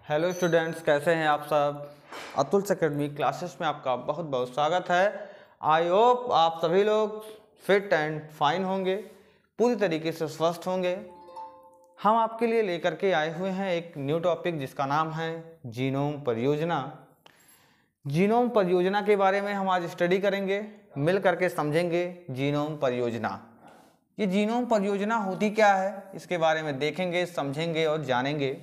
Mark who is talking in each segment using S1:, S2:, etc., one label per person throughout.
S1: Hello students, कैसे हैं आप सब। अतुल अकेडमी क्लासेस में आपका बहुत बहुत स्वागत है। आई होप आप सभी लोग फिट एंड फाइन होंगे, पूरी तरीके से स्वस्थ होंगे। हम आपके लिए लेकर के आए हुए हैं एक न्यू टॉपिक जिसका नाम है जीनोम परियोजना। जीनोम परियोजना के बारे में हम आज स्टडी करेंगे, मिल करके समझेंगे जीनोम परियोजना। ये जीनोम परियोजना होती क्या है, इसके बारे में देखेंगे, समझेंगे और जानेंगे।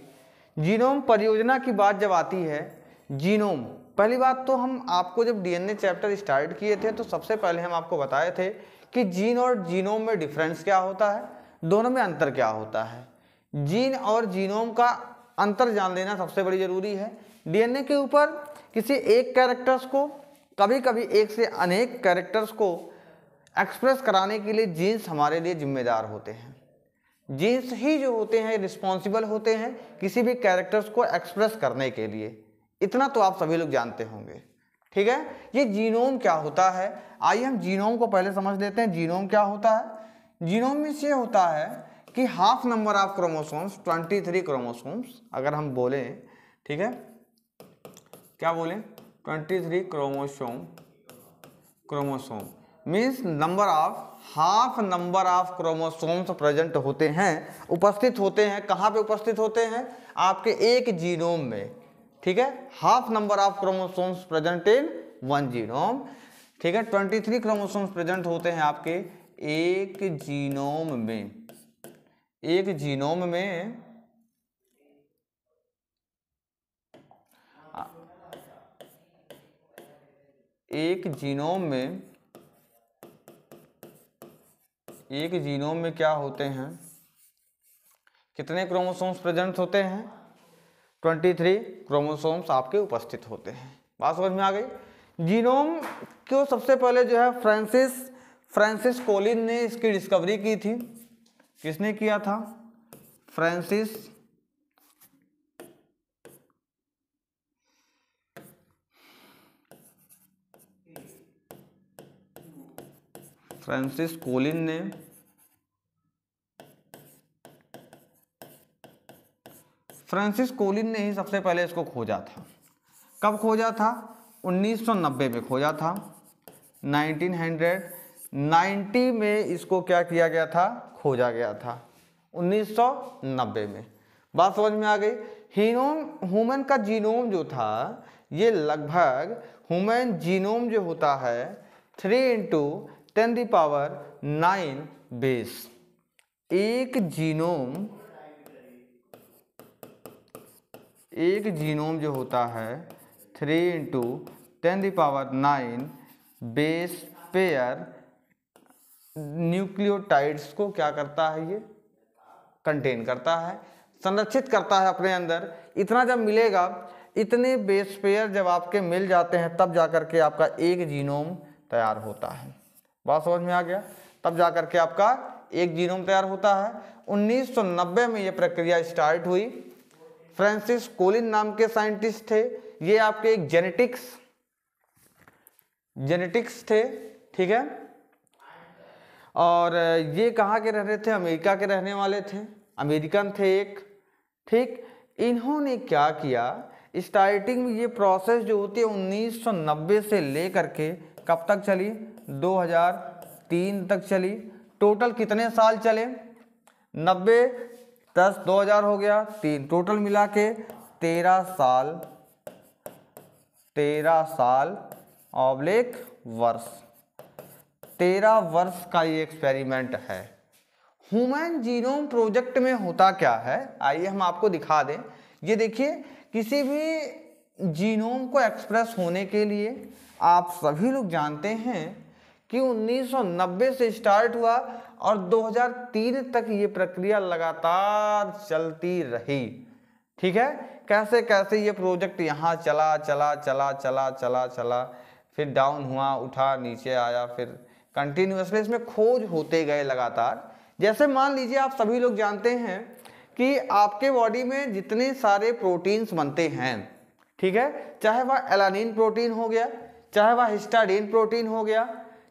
S1: जीनोम परियोजना की बात जब आती है, जीनोम, पहली बात तो हम आपको जब डीएनए चैप्टर स्टार्ट किए थे तो सबसे पहले हम आपको बताए थे कि जीन और जीनोम में डिफरेंस क्या होता है, दोनों में अंतर क्या होता है। जीन और जीनोम का अंतर जान लेना सबसे बड़ी जरूरी है। डीएनए के ऊपर किसी एक कैरेक्टर्स को, कभी कभी एक से अनेक कैरेक्टर्स को एक्सप्रेस कराने के लिए जीन्स हमारे लिए जिम्मेदार होते हैं। जीन्स ही जो होते हैं रिस्पॉन्सिबल होते हैं किसी भी कैरेक्टर्स को एक्सप्रेस करने के लिए। इतना तो आप सभी लोग जानते होंगे, ठीक है। ये जीनोम क्या होता है, आइए हम जीनोम को पहले समझ लेते हैं। जीनोम क्या होता है। जीनोम में ये होता है कि half number of chromosomes, 23 chromosomes अगर हम बोलें, ठीक है, क्या बोलें, 23 chromosome means number of, half number of chromosomes present होते हैं, उपस्थित होते हैं। कहाँ पे उपस्थित होते हैं, आपके एक जीनोम में, ठीक है। Half number of chromosomes present in one genome, ठीक है। 23 क्रोमोसोम्स प्रेजेंट होते हैं आपके एक जीनोम में। एक जीनोम में एक जीनोम में क्या होते हैं, कितने क्रोमोसोम्स प्रेजेंट होते हैं, 23 क्रोमोसोम्स आपके उपस्थित होते हैं। बात समझ में आ गई। जीनोम को सबसे पहले जो है फ्रांसिस कोलिन ने इसकी डिस्कवरी की थी। किसने किया था, फ्रांसिस कोलिन ने ही सबसे पहले इसको खोजा था। कब खोजा था, 1990 में खोजा था। 1990 में इसको क्या किया गया था, खोजा गया था 1990 में। बात समझ में आ गई। ह्यूमन का जीनोम जो था, ये लगभग ह्यूमन जीनोम जो होता है 3 × 10⁹ बेस। एक जीनोम जो होता है 3 × 10⁹ बेस पेयर न्यूक्लियोटाइड्स को क्या करता है, ये कंटेन करता है, संरक्षित करता है अपने अंदर। इतना जब मिलेगा, इतने बेस पेयर जब आपके मिल जाते हैं, तब जाकर के आपका एक जीनोम तैयार होता है। बात समझ में आ गया। तब जाकर के आपका एक जीनोम तैयार होता है। 1990 में ये प्रक्रिया स्टार्ट हुई। फ्रांसिस कोलिन नाम के साइंटिस्ट थे। ये आपके एक जेनेटिक्स थे, ठीक है। और ये कहाँ के रह रहे थे, अमेरिका के रहने वाले थे, अमेरिकन थे एक, ठीक। इन्होंने क्या किया, स्टार्टिंग में ये प्रोसेस जो होती है 1990 से लेकर के कब तक चली, 2003 तक चली। टोटल कितने साल चले, 90 10 2000 हो गया, 3 टोटल मिला के 13 साल ऑब्लिक वर्ष, 13 वर्ष का ये एक्सपेरिमेंट है। ह्यूमन जीनोम प्रोजेक्ट में होता क्या है, आइए हम आपको दिखा दें। ये देखिए, किसी भी जीनोम को एक्सप्रेस होने के लिए आप सभी लोग जानते हैं कि 1990 से स्टार्ट हुआ और 2003 तक ये प्रक्रिया लगातार चलती रही, ठीक है। कैसे कैसे ये प्रोजेक्ट यहाँ चला, फिर डाउन हुआ, उठा, नीचे आया, फिर कंटिन्यूअसली इसमें खोज होते गए लगातार। जैसे मान लीजिए, आप सभी लोग जानते हैं कि आपके बॉडी में जितने सारे प्रोटीन्स बनते हैं, ठीक है, चाहे वह एलानिन प्रोटीन हो गया, चाहे वह हिस्टाडीन प्रोटीन हो गया,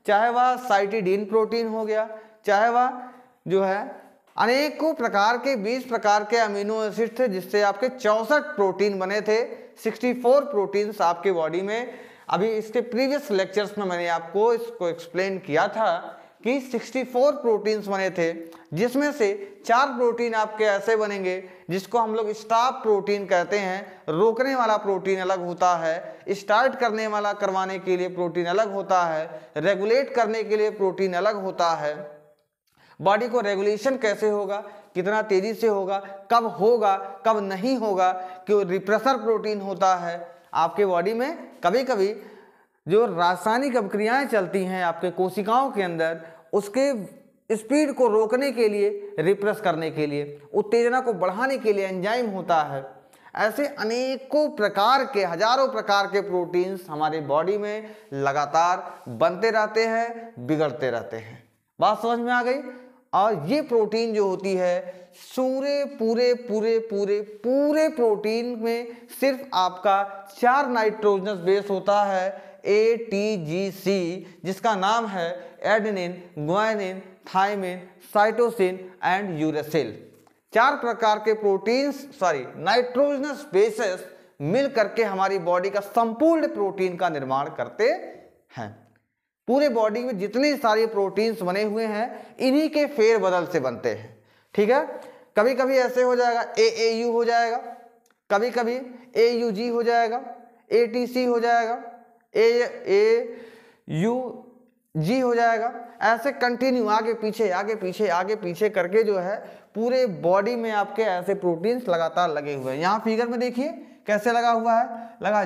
S1: चाहे वह साइटिडीन प्रोटीन हो गया, चाहे वह जो है अनेकों प्रकार के 20 प्रकार के अमीनो एसिड थे, जिससे आपके 64 प्रोटीन बने थे। 64 प्रोटीन्स आपके बॉडी में। अभी इसके प्रीवियस लेक्चर्स में मैंने आपको इसको एक्सप्लेन किया था कि 64 प्रोटीन्स बने थे, जिसमें से 4 प्रोटीन आपके ऐसे बनेंगे जिसको हम लोग स्टॉप प्रोटीन कहते हैं। रोकने वाला प्रोटीन अलग होता है, स्टार्ट करने वाला करवाने के लिए प्रोटीन अलग होता है, रेगुलेट करने के लिए प्रोटीन अलग होता है। बॉडी को रेगुलेशन कैसे होगा, कितना तेजी से होगा, कब नहीं होगा, क्यों रिप्रेसर प्रोटीन होता है आपके बॉडी में। कभी कभी जो रासायनिक अभिक्रियाएं चलती हैं आपके कोशिकाओं के अंदर, उसके स्पीड को रोकने के लिए, रिप्रेस करने के लिए, उत्तेजना को बढ़ाने के लिए एंजाइम होता है। ऐसे अनेकों प्रकार के, हजारों प्रकार के प्रोटीन्स हमारे बॉडी में लगातार बनते रहते हैं, बिगड़ते रहते हैं। बात समझ में आ गई। और ये प्रोटीन जो होती है, पूरे प्रोटीन में सिर्फ आपका 4 नाइट्रोजनस बेस होता है, ATGC, जिसका नाम है adenine, guanine, thymine, cytosine and uracil. 4 प्रकार के प्रोटीन्स, नाइट्रोजनस बेसेस मिल करके हमारी बॉडी का संपूर्ण प्रोटीन का निर्माण करते हैं। पूरे बॉडी में जितने सारे प्रोटीन्स बने हुए हैं, इन्हीं के फेरबदल से बनते हैं। ठीक है, कभी कभी ऐसे हो जाएगा AAU हो जाएगा, कभी कभी AUG हो जाएगा, ATC हो जाएगा, AAUG हो जाएगा। ऐसे कंटिन्यू आगे पीछे करके जो है पूरे बॉडी में आपके ऐसे प्रोटीन्स लगातार लगे हुए हैं। यहाँ फिगर में देखिए कैसे लगा हुआ है, लगा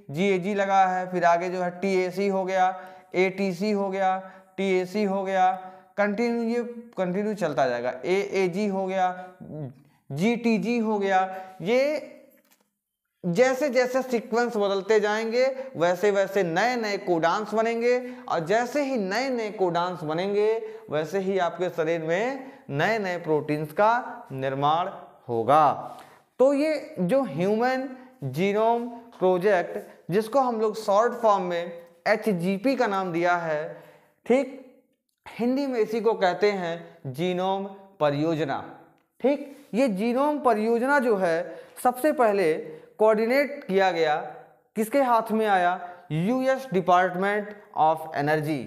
S1: GAG लगा है, फिर आगे जो है TAC हो गया, ATC हो गया, TAC हो गया, कंटिन्यू चलता जाएगा, AAG हो गया, GTG हो गया। ये जैसे जैसे सीक्वेंस बदलते जाएंगे वैसे वैसे नए नए कोडान्स बनेंगे, और जैसे ही नए नए कोडान्स बनेंगे वैसे ही आपके शरीर में नए नए प्रोटीन्स का निर्माण होगा। तो ये जो ह्यूमन जीनोम प्रोजेक्ट, जिसको हम लोग शॉर्ट फॉर्म में HGP का नाम दिया है, ठीक, हिंदी में इसी को कहते हैं जीनोम परियोजना। ठीक, ये जीनोम परियोजना जो है सबसे पहले कोऑर्डिनेट किया गया, किसके हाथ में आया, US डिपार्टमेंट ऑफ एनर्जी।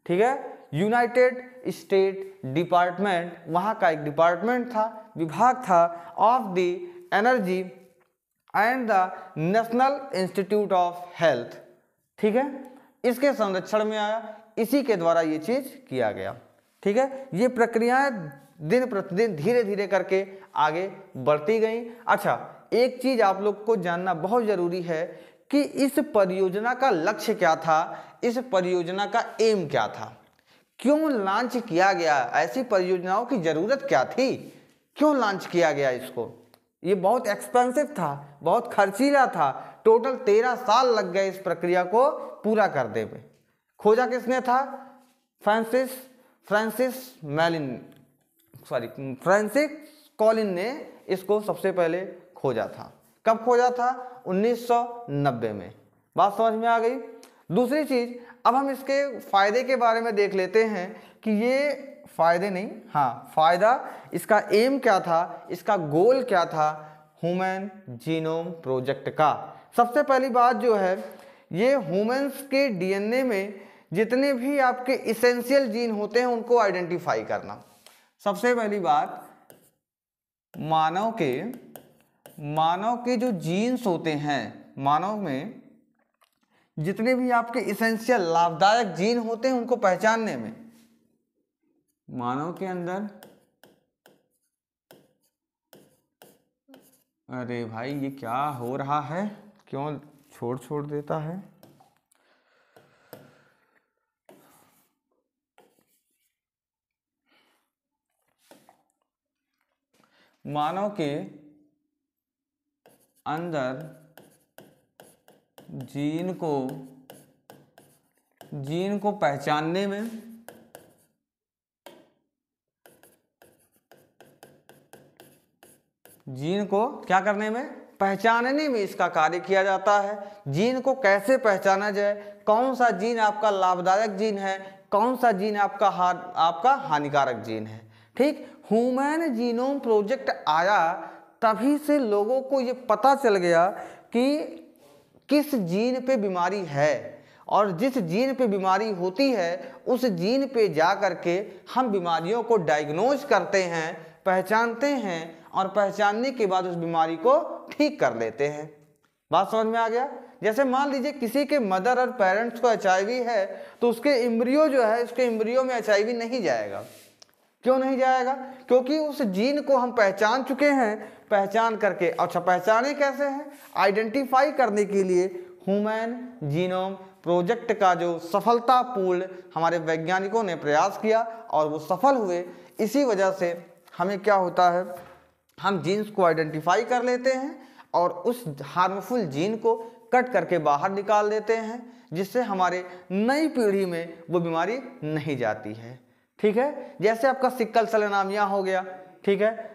S1: ठीक है, यूनाइटेड स्टेट डिपार्टमेंट, वहाँ का एक डिपार्टमेंट था, विभाग था, of the energy and the national institute of health. ठीक है, इसके संरक्षण में आया, इसी के द्वारा ये चीज किया गया। ठीक है, ये प्रक्रियाएं दिन प्रतिदिन धीरे धीरे करके आगे बढ़ती गई। अच्छा, एक चीज आप लोग को जानना बहुत जरूरी है कि इस परियोजना का लक्ष्य क्या था, इस परियोजना का एम क्या था, क्यों लॉन्च किया गया, ऐसी परियोजनाओं की जरूरत क्या थी, क्यों लॉन्च किया गया इसको। ये बहुत एक्सपेंसिव था, बहुत खर्चीला था, टोटल 13 साल लग गए इस प्रक्रिया को पूरा करने में। खोजा किसने था, फ्रांसिस कॉलिन ने इसको सबसे पहले खोजा था। कब खोजा था, 1990 में। बात समझ में आ गई। दूसरी चीज, अब हम इसके फायदे के बारे में देख लेते हैं कि ये फायदे नहीं, हाँ फायदा, इसका एम क्या था, इसका गोल क्या था ह्यूमन जीनोम प्रोजेक्ट का। सबसे पहली बात जो है, ये ह्यूमंस के DNA में जितने भी आपके इसेंशियल जीन होते हैं उनको आइडेंटिफाई करना। सबसे पहली बात, मानव के जो जीन्स होते हैं, मानव में जितने भी आपके इसेंशियल लाभदायक जीन होते हैं उनको पहचानने में, मानव के अंदर, अरे भाई ये क्या हो रहा है, क्यों छोड़ देता है। मानव के अंदर जीन को पहचानने में, जीन को क्या करने में, पहचानने में इसका कार्य किया जाता है। जीन को कैसे पहचाना जाए, कौन सा जीन आपका लाभदायक जीन है, कौन सा जीन आपका हानिकारक जीन है। ठीक, ह्यूमन जीनोम प्रोजेक्ट आया तभी से लोगों को ये पता चल गया कि किस जीन पे बीमारी है, और जिस जीन पे बीमारी होती है उस जीन पे जा करके हम बीमारियों को डायग्नोज करते हैं, पहचानते हैं, और पहचानने के बाद उस बीमारी को ठीक कर लेते हैं। बात समझ में आ गया? जैसे मान लीजिए किसी के मदर और पेरेंट्स को HIV है, तो उसके एम्ब्रियो जो है, उसके एम्ब्रियो में HIV नहीं जाएगा। क्यों नहीं जाएगा? क्योंकि उस जीन को हम पहचान चुके हैं। पहचान करके, अच्छा पहचाने कैसे हैं? आइडेंटिफाई करने के लिए ह्यूमन जीनोम प्रोजेक्ट का जो सफलतापूर्ण हमारे वैज्ञानिकों ने प्रयास किया और वो सफल हुए, इसी वजह से हमें क्या होता है, हम जीन्स को आइडेंटिफाई कर लेते हैं और उस हार्मफुल जीन को कट करके बाहर निकाल देते हैं, जिससे हमारे नई पीढ़ी में वो बीमारी नहीं जाती है। ठीक है, जैसे आपका सिक्कल सेल एनीमिया हो गया, ठीक है,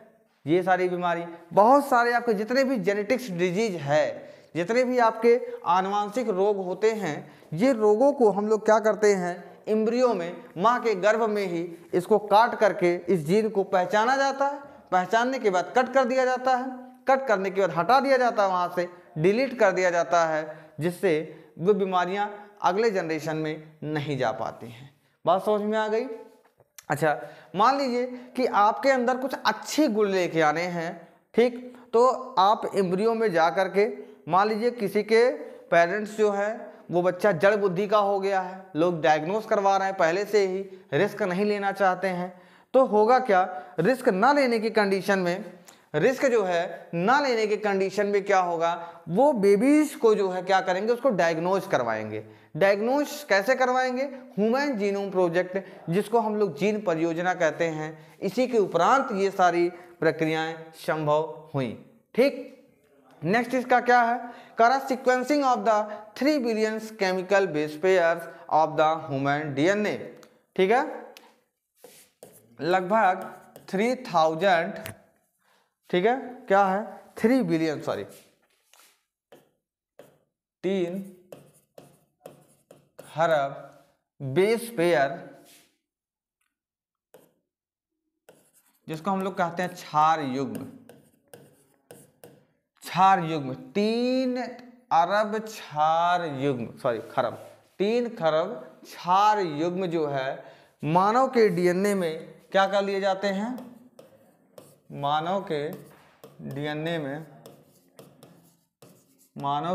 S1: ये सारी बीमारी, बहुत सारे आपके जितने भी जेनेटिक्स डिजीज है, जितने भी आपके आनुवांशिक रोग होते हैं, ये रोगों को हम लोग क्या करते हैं, एम्ब्रियो में, माँ के गर्भ में ही इसको काट करके इस जीन को पहचाना जाता है। पहचानने के बाद कट कर दिया जाता है, कट करने के बाद हटा दिया जाता है, वहाँ से डिलीट कर दिया जाता है, जिससे वो बीमारियाँ अगले जनरेशन में नहीं जा पाती हैं। बात समझ में आ गई? अच्छा, मान लीजिए कि आपके अंदर कुछ अच्छे गुण लेके आने हैं, ठीक, तो आप एम्ब्रियो में जा करके, मान लीजिए किसी के पेरेंट्स जो है वो बच्चा जड़ बुद्धि का हो गया है, लोग डायग्नोस करवा रहे हैं पहले से ही, रिस्क नहीं लेना चाहते हैं, तो होगा क्या, रिस्क ना लेने की कंडीशन में, रिस्क जो है ना लेने के कंडीशन में क्या होगा, वो बेबीज को जो है क्या करेंगे, उसको डायग्नोज करवाएंगे। डायग्नोज कैसे करवाएंगे? ह्यूमन जीनोम प्रोजेक्ट, जिसको हम लोग जीन परियोजना कहते हैं, इसी के उपरांत ये सारी प्रक्रियाएं संभव हुई। ठीक, नेक्स्ट इसका क्या है, करा sequencing of the 3 billion chemical base pairs of the human DNA। ठीक है, लगभग 3000, ठीक है, क्या है, 3 बिलियन, सॉरी 3 खरब बेस पेयर, जिसको हम लोग कहते हैं क्षार युग्म, क्षार युग्म, 3 अरब क्षार युग्म, सॉरी खरब, 3 खरब क्षार युग्म जो है मानव के DNA में क्या कर लिए जाते हैं, मानव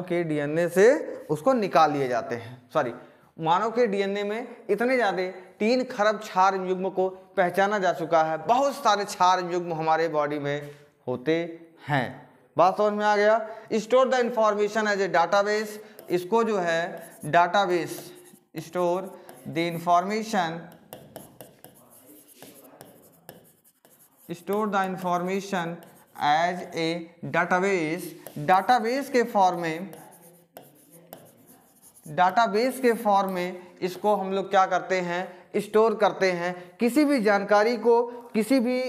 S1: के DNA से उसको निकाल लिए जाते हैं। सॉरी, मानव के DNA में इतने ज़्यादा 3 खरब क्षार युग्म को पहचाना जा चुका है। बहुत सारे क्षार युग्म हमारे बॉडी में होते हैं। बात समझ में आ गया? Store the information as a database, इसको जो है database, store the information, store the information as a database, database के फॉर्म में इसको हम लोग क्या करते हैं, स्टोर करते हैं। किसी भी जानकारी को, किसी भी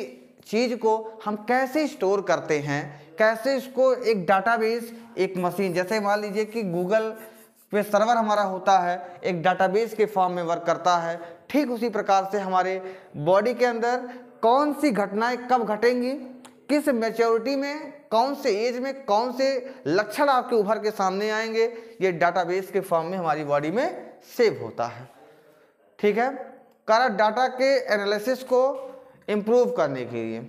S1: चीज़ को हम कैसे स्टोर करते हैं, कैसे इसको एक डाटाबेस, एक मशीन, जैसे मान लीजिए कि गूगल पे सर्वर हमारा होता है, एक डाटाबेस के फॉर्म में वर्क करता है, ठीक उसी प्रकार से हमारे बॉडी के अंदर कौन सी घटनाएं कब घटेंगी, किस मैच्योरिटी में, कौन से एज में, कौन से लक्षण आपके उभर के सामने आएंगे, ये डाटाबेस के फॉर्म में हमारी बॉडी में सेव होता है। ठीक है, कारण डाटा के एनालिसिस को इम्प्रूव करने के लिए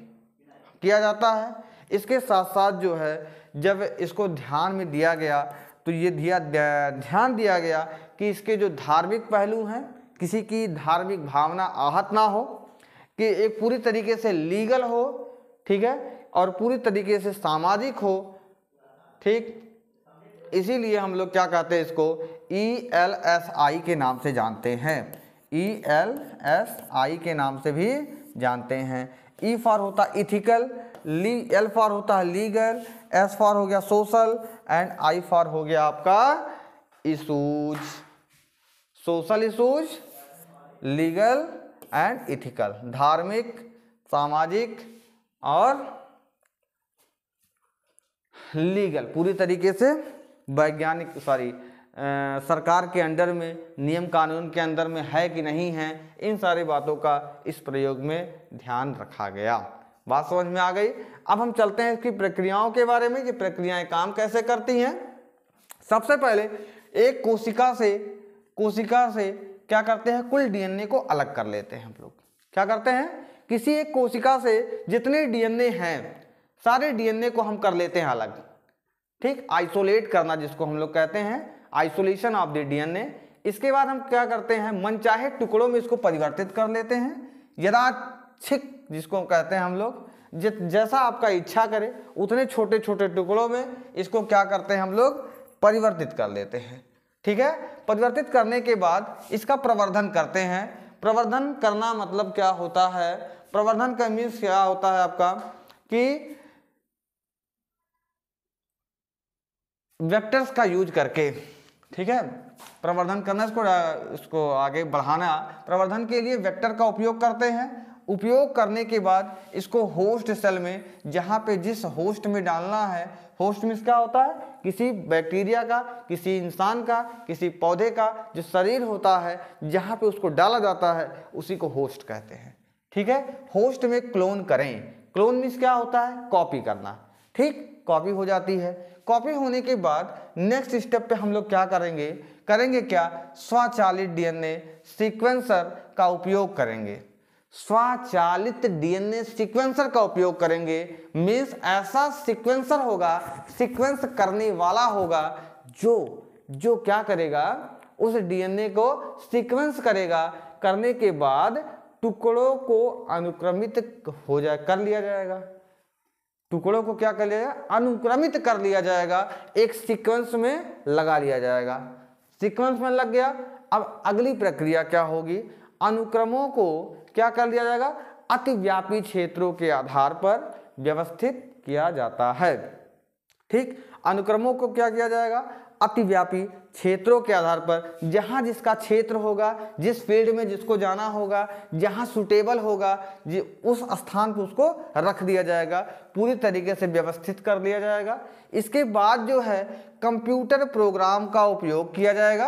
S1: किया जाता है। इसके साथ साथ जो है जब इसको ध्यान में दिया गया तो ये ध्यान दिया गया कि इसके जो धार्मिक पहलू हैं, किसी की धार्मिक भावना आहत ना हो, कि एक पूरी तरीके से लीगल हो, ठीक है, और पूरी तरीके से सामाजिक हो। ठीक, इसीलिए हम लोग क्या कहते हैं, इसको ELSI के नाम से जानते हैं, ELSI के नाम से भी जानते हैं। E फॉर होता इथिकल, L फॉर होता है लीगल, S फॉर हो गया सोशल, एंड I फॉर हो गया आपका issues, social issues, legal and ethical, धार्मिक, सामाजिक और लीगल, पूरी तरीके से वैज्ञानिक, सरकार के अंडर में, नियम कानून के अंदर में है कि नहीं है, इन सारी बातों का इस प्रयोग में ध्यान रखा गया। बात समझ में आ गई। अब हम चलते हैं इसकी प्रक्रियाओं के बारे में, ये प्रक्रियाएं काम कैसे करती हैं। सबसे पहले एक कोशिका से क्या करते हैं, कुल डीएनए को अलग कर लेते हैं हम लोग। क्या करते हैं, किसी एक कोशिका से जितने डीएनए हैं सारे डीएनए को हम कर लेते हैं अलग। ठीक, आइसोलेट करना जिसको हम लोग कहते हैं, आइसोलेशन ऑफ द डीएनए। इसके बाद हम क्या करते हैं, मनचाहे टुकड़ों में इसको परिवर्तित कर लेते हैं, यादृच्छिक जिसको कहते हैं हम लोग, जैसा आपका इच्छा करे उतने छोटे छोटे टुकड़ों में इसको क्या करते हैं हम लोग, परिवर्तित कर लेते हैं। ठीक है, परिवर्तित करने के बाद इसका प्रवर्धन करते हैं। प्रवर्धन करना मतलब क्या होता है, प्रवर्धन का मीन्स क्या होता है आपका कि वेक्टर्स का यूज करके, ठीक है, प्रवर्धन करना, इसको आगे बढ़ाना, प्रवर्धन के लिए वेक्टर का उपयोग करते हैं। उपयोग करने के बाद इसको होस्ट सेल में, जहाँ पे जिस होस्ट में डालना है, होस्ट मीन्स क्या होता है, किसी बैक्टीरिया का, किसी इंसान का, किसी पौधे का जो शरीर होता है जहाँ पे उसको डाला जाता है उसी को होस्ट कहते हैं। ठीक है, होस्ट में क्लोन करें। क्लोन मीन्स क्या होता है, कॉपी करना। ठीक, कॉपी हो जाती है। कॉपी होने के बाद नेक्स्ट स्टेप पे हम लोग क्या करेंगे क्या, स्वचालित डीएनए सीक्वेंसर का उपयोग करेंगे। स्वचालित डीएनए सीक्वेंसर का उपयोग करेंगे मीन्स ऐसा सीक्वेंसर होगा, सीक्वेंस करने वाला होगा जो क्या करेगा, उस डीएनए को सीक्वेंस करेगा। करने के बाद टुकड़ों को अनुक्रमित कर लिया जाएगा। टुकड़ों को क्या कर लिया जाएगा, अनुक्रमित कर लिया जाएगा, एक सीक्वेंस में लगा लिया जाएगा। सीक्वेंस में लग गया। अब अगली प्रक्रिया क्या होगी, अनुक्रमों को क्या कर लिया जाएगा, अतिव्यापी क्षेत्रों के आधार पर व्यवस्थित किया जाता है। ठीक, अनुक्रमों को क्या किया जाएगा, अतिव्यापी क्षेत्रों के आधार पर, जहां जिसका क्षेत्र होगा, जिस फील्ड में जिसको जाना होगा, जहां सुटेबल होगा, उस स्थान पर उसको रख दिया जाएगा, पूरी तरीके से व्यवस्थित कर लिया जाएगा। इसके बाद जो है कंप्यूटर प्रोग्राम का उपयोग किया जाएगा।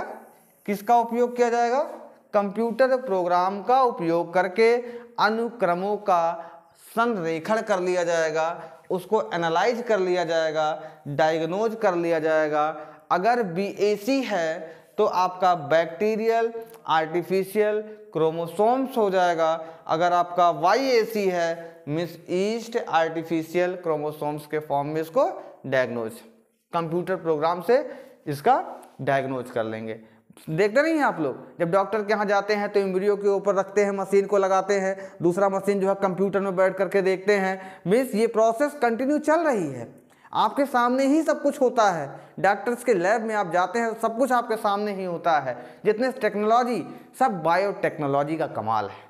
S1: किसका उपयोग किया जाएगा, कंप्यूटर प्रोग्राम का उपयोग करके अनुक्रमों का संरेखण कर लिया जाएगा, उसको एनालाइज कर लिया जाएगा, डायग्नोज कर लिया जाएगा। अगर बीएसी है तो आपका बैक्टीरियल आर्टिफिशियल क्रोमोसोम्स हो जाएगा। अगर आपका वाईएसी है मिस ईस्ट आर्टिफिशियल क्रोमोसोम्स के फॉर्म में इसको डायग्नोज, कंप्यूटर प्रोग्राम से इसका डायग्नोज कर लेंगे। देखते नहीं हैं आप लोग, जब डॉक्टर के यहाँ जाते हैं तो एम्ब्रियो के ऊपर रखते हैं, मशीन को लगाते हैं, दूसरा मशीन जो है कंप्यूटर में बैठ करके देखते हैं। मीन्स ये प्रोसेस कंटिन्यू चल रही है, आपके सामने ही सब कुछ होता है। डॉक्टर्स के लैब में आप जाते हैं, सब कुछ आपके सामने ही होता है। जितने टेक्नोलॉजी, सब बायोटेक्नोलॉजी का कमाल है।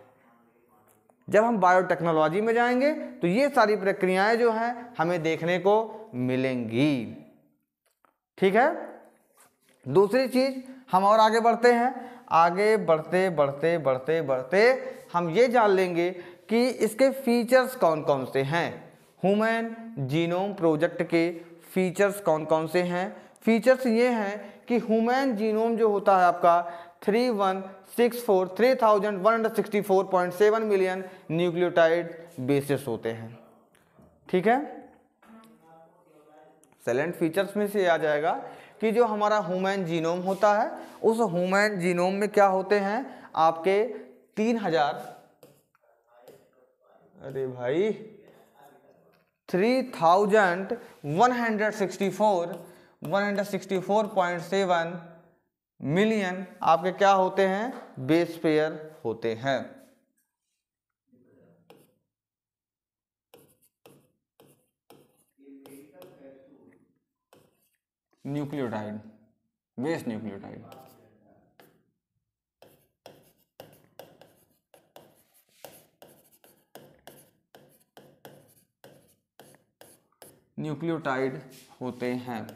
S1: जब हम बायोटेक्नोलॉजी में जाएंगे तो ये सारी प्रक्रियाएं जो हैं हमें देखने को मिलेंगी। ठीक है, दूसरी चीज हम और आगे बढ़ते हैं। आगे बढ़ते बढ़ते बढ़ते बढ़ते हम ये जान लेंगे कि इसके फीचर्स कौन कौन से हैं। ह्यूमन जीनोम प्रोजेक्ट के फीचर्स कौन कौन से हैं। फीचर्स ये हैं कि ह्यूमन जीनोम जो होता है आपका 3164 मिलियन न्यूक्लियोटाइड बेसिस होते हैं। ठीक है, सेलेंट फीचर्स में से आ जाएगा कि जो हमारा ह्यूमन जीनोम होता है, उस ह्यूमन जीनोम में क्या होते हैं आपके 164.7 मिलियन आपके क्या होते हैं, बेस पेयर होते हैं। Nucleotide, base nucleotide. न्यूक्लियोटाइड होते हैं,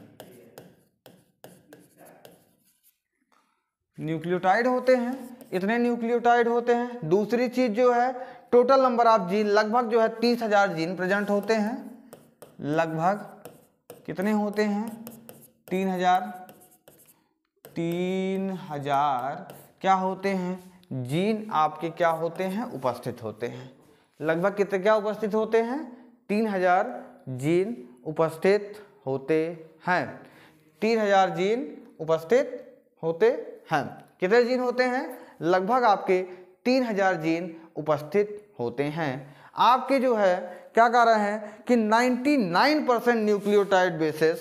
S1: न्यूक्लियोटाइड होते हैं, इतने न्यूक्लियोटाइड होते हैं। दूसरी चीज जो है टोटल नंबर ऑफ जीन, लगभग जो है 30,000 जीन प्रेजेंट होते हैं। लगभग कितने होते हैं, 3000 क्या होते हैं जीन आपके क्या होते हैं उपस्थित होते हैं। लगभग कितने क्या उपस्थित होते हैं 3000 जीन उपस्थित होते हैं। 3000 जीन उपस्थित होते हैं। कितने जीन होते हैं लगभग आपके 3000 जीन उपस्थित होते हैं। आपके जो है क्या कह रहे हैं कि 99% न्यूक्लियोटाइड बेसिस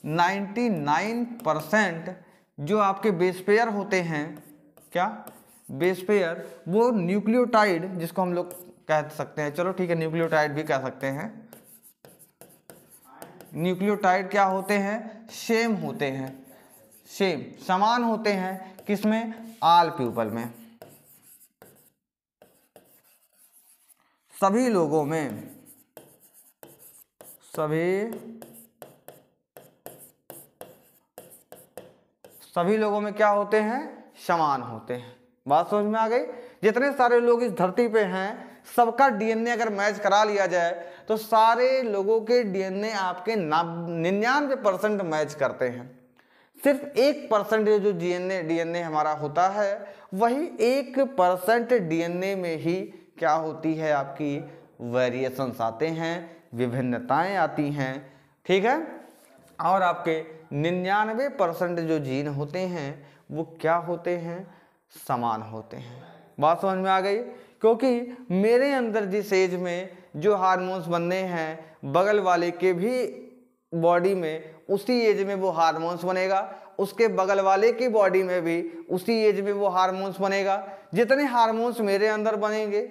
S1: 99% जो आपके बेस पेयर होते हैं क्या बेस पेयर वो न्यूक्लियोटाइड जिसको हम लोग कह सकते हैं, चलो ठीक है न्यूक्लियोटाइड भी कह सकते हैं। न्यूक्लियोटाइड क्या होते हैं सेम होते हैं, सेम समान होते हैं किसमें आल प्यूपल में, सभी लोगों में, सभी लोगों में क्या होते हैं समान होते हैं। बात समझ में आ गई। जितने सारे लोग इस धरती पे हैं सबका डीएनए अगर मैच करा लिया जाए तो सारे लोगों के डीएनए आपके 99% मैच करते हैं। सिर्फ 1% जो डीएनए हमारा होता है वही 1% डीएनए में ही क्या होती है आपकी वेरिएशंस आते हैं, विभिन्नताएं आती हैं, ठीक है। और आपके 99% जो जीन होते हैं वो क्या होते हैं समान होते हैं। बात समझ में आ गई। क्योंकि मेरे अंदर जिस एज में जो हार्मोन्स बनने हैं बगल वाले के भी बॉडी में उसी एज में वो हार्मोन्स बनेगा, उसके बगल वाले की बॉडी में भी उसी एज में वो हार्मोन्स बनेगा। जितने हार्मोन्स मेरे अंदर बनेंगे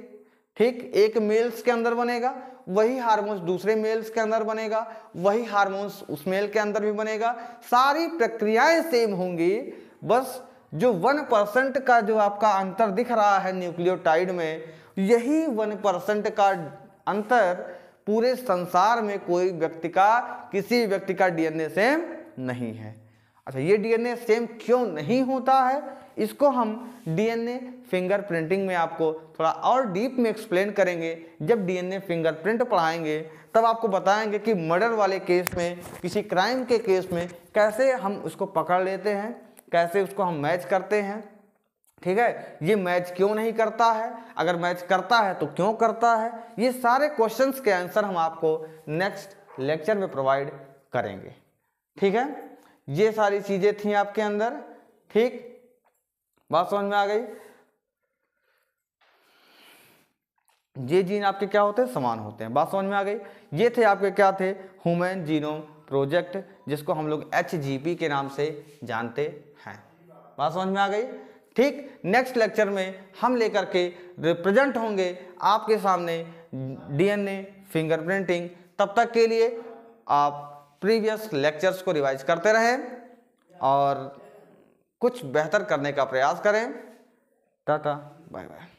S1: ठीक एक मेल्स के अंदर बनेगा वही हार्मोन्स दूसरे मेल्स के अंदर बनेगा, वही हार्मोन्स उस मेल के अंदर भी बनेगा। सारी प्रक्रियाएं सेम होंगी, बस जो 1% का जो आपका अंतर दिख रहा है न्यूक्लियोटाइड में, यही 1% का अंतर पूरे संसार में कोई व्यक्ति का किसी व्यक्ति का डीएनए सेम नहीं है। अच्छा ये डीएनए सेम क्यों नहीं होता है इसको हम डीएनए फिंगरप्रिंटिंग में आपको थोड़ा और डीप में एक्सप्लेन करेंगे। जब डीएनए फिंगरप्रिंट पढ़ाएंगे तब आपको बताएंगे कि मर्डर वाले केस में किसी क्राइम के केस में कैसे हम उसको पकड़ लेते हैं, कैसे उसको हम मैच करते हैं, ठीक है। ये मैच क्यों नहीं करता है, अगर मैच करता है तो क्यों करता है, ये सारे क्वेश्चंस के आंसर हम आपको नेक्स्ट लेक्चर में प्रोवाइड करेंगे, ठीक है। ये सारी चीजें थी आपके अंदर, ठीक। बात समझ में आ गई। ये जीन आपके क्या होते हैं समान होते हैं। बात समझ में आ गई। ये थे आपके क्या थे ह्यूमन जीनोम प्रोजेक्ट जिसको हम लोग HGP के नाम से जानते हैं। बात समझ में आ गई, ठीक। नेक्स्ट लेक्चर में हम लेकर के रिप्रेजेंट होंगे आपके सामने डीएनए फिंगरप्रिंटिंग। तब तक के लिए आप प्रीवियस लेक्चर्स को रिवाइज करते रहें और कुछ बेहतर करने का प्रयास करें। Tata bye bye.